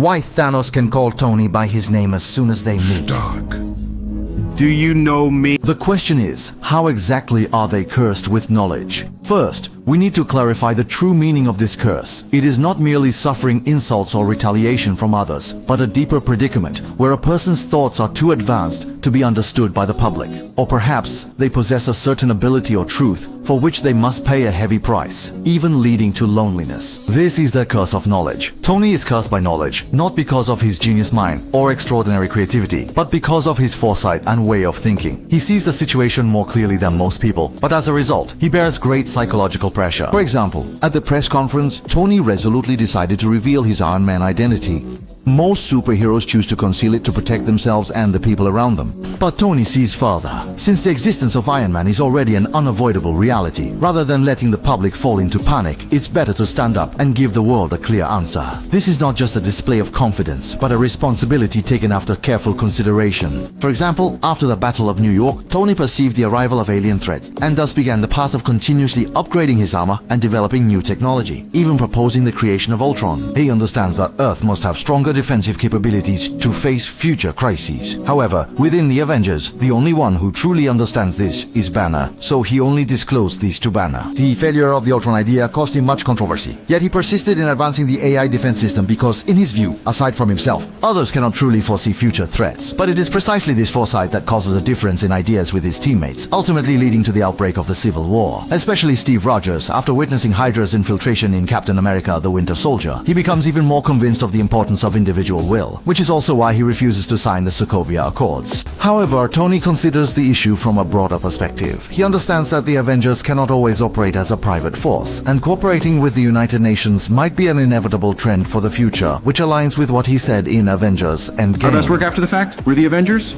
Why Thanos can call Tony by his name as soon as they meet. Stark. Do you know me? The question is, how exactly are they cursed with knowledge? First, we need to clarify the true meaning of this curse. It is not merely suffering insults or retaliation from others, but a deeper predicament where a person's thoughts are too advanced to be understood by the public. Or perhaps they possess a certain ability or truth for which they must pay a heavy price, even leading to loneliness. This is the curse of knowledge. Tony is cursed by knowledge, not because of his genius mind or extraordinary creativity, but because of his foresight and way of thinking. He sees the situation more clearly than most people, but as a result, he bears great psychological pressure. For example, at the press conference, Tony resolutely decided to reveal his Iron Man identity. Most superheroes choose to conceal it to protect themselves and the people around them. But Tony sees further. Since the existence of Iron Man is already an unavoidable reality, rather than letting the public fall into panic, it's better to stand up and give the world a clear answer. This is not just a display of confidence, but a responsibility taken after careful consideration. For example, after the Battle of New York, Tony perceived the arrival of alien threats, and thus began the path of continuously upgrading his armor and developing new technology, even proposing the creation of Ultron. He understands that Earth must have stronger defensive capabilities to face future crises. However, within the Avengers, the only one who truly understands this is Banner, so he only disclosed this to Banner. The failure of the Ultron idea caused him much controversy, yet he persisted in advancing the AI defense system because, in his view, aside from himself, others cannot truly foresee future threats. But it is precisely this foresight that causes a difference in ideas with his teammates, ultimately leading to the outbreak of the Civil War. Especially Steve Rogers, after witnessing Hydra's infiltration in Captain America: The Winter Soldier, he becomes even more convinced of the importance of individual will, which is also why he refuses to sign the Sokovia Accords. However, Tony considers the issue from a broader perspective. He understands that the Avengers cannot always operate as a private force, and cooperating with the United Nations might be an inevitable trend for the future, which aligns with what he said in Avengers Endgame. Our best work after the fact? We're the Avengers,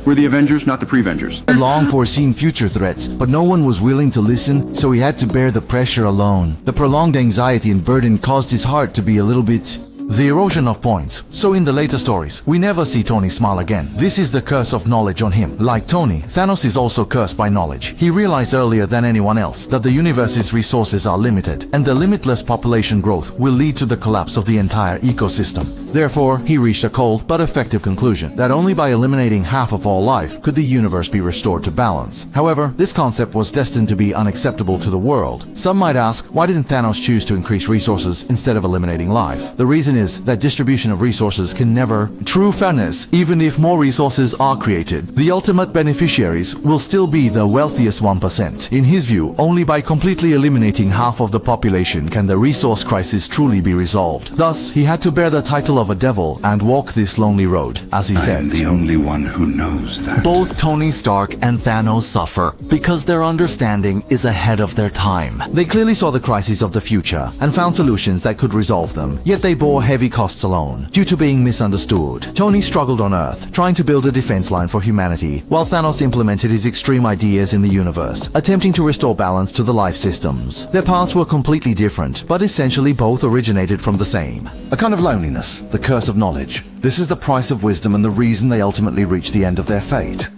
not the pre-Vengers. Long foreseen future threats, but no one was willing to listen, so he had to bear the pressure alone. The prolonged anxiety and burden caused his heart to be a little bit... The erosion of points. So in the later stories, we never see Tony smile again. This is the curse of knowledge on him. Like Tony, Thanos is also cursed by knowledge. He realized earlier than anyone else that the universe's resources are limited, and the limitless population growth will lead to the collapse of the entire ecosystem. Therefore, he reached a cold but effective conclusion that only by eliminating half of all life could the universe be restored to balance. However, this concept was destined to be unacceptable to the world. Some might ask, why didn't Thanos choose to increase resources instead of eliminating life? The reason is that distribution of resources can never... True fairness, even if more resources are created, the ultimate beneficiaries will still be the wealthiest 1%. In his view, only by completely eliminating half of the population can the resource crisis truly be resolved. Thus, he had to bear the title of a devil and walk this lonely road, as he said. I'm the only one who knows that. Both Tony Stark and Thanos suffer because their understanding is ahead of their time. They clearly saw the crises of the future and found solutions that could resolve them, yet they bore heavy costs alone, due to being misunderstood. Tony struggled on Earth, trying to build a defense line for humanity, while Thanos implemented his extreme ideas in the universe, attempting to restore balance to the life systems. Their paths were completely different, but essentially both originated from the same. A kind of loneliness, the curse of knowledge. This is the price of wisdom and the reason they ultimately reach the end of their fate.